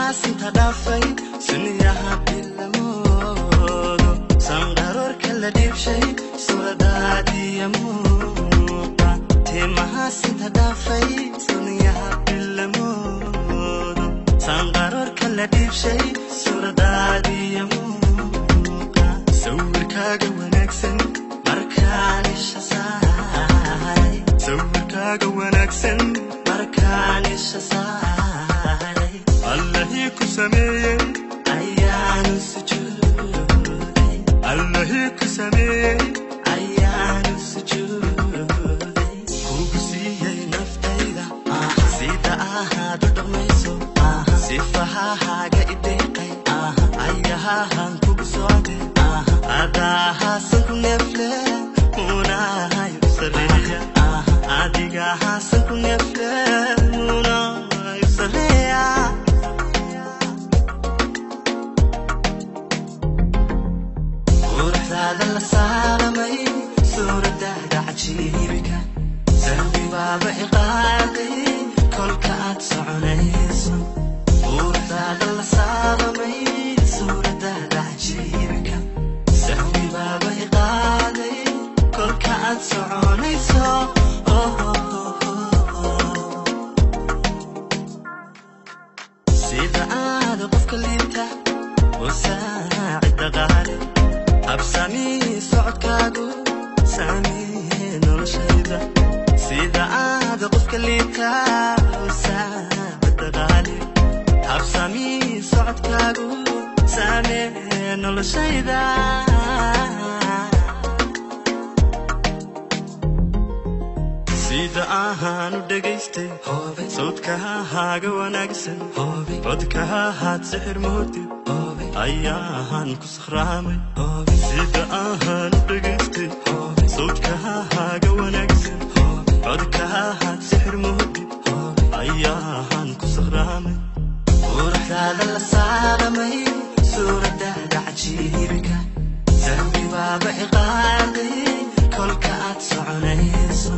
maxaasinta dhaafay suniyaha bilamoodo sanqaroorka la dhiibshay suuradaadiya muuqa maxaasinta dhaafay suniyaha bilamoodo sanqaroorka la dhiibshay suuradaadiya muuqa sawirkaaga wanaagsan markaan isha saaray sawirkaaga wanaagsan markaan isha saaray allahii ku sameeyey ayaanu sujuuday allahii ku sameeyey ayaanu sujuuday kugu siiyey naftayda sida ahaad u dhaqmayso sifahahaaga ideeqay ayahaan kugu socday adahaasan ku neefle unaayo sareeya adiga haasan ku neefle unaayo sareeya quruxdaada la saaramay suuradaada cajiibika sahwi baaba iqaaday kolka aad soconayso quruxdaada la saaramay suuradaada cajiibika sahwi baaba iqaaday kolka aad soconayso sida aad qofka liita wasaacida qaali habsami socodkaagu saamee noloshayda sida aad qofka liita wasaacida qaali habsami socodkaagu saamee noloshayda sida ahaan u dhagaystay sawdkahaaga wanaagsan codkahaad sixir moodid ayaahan ku sakhraamay sida ahaan u dhagaystay sawdkahaaga wanaagsan codkahaad sixir moodid ayaahan ku sakhraamay quruxdaada la saaramay suuradaada cajiibika sahwi baaba iqaaday kolka aad soconayso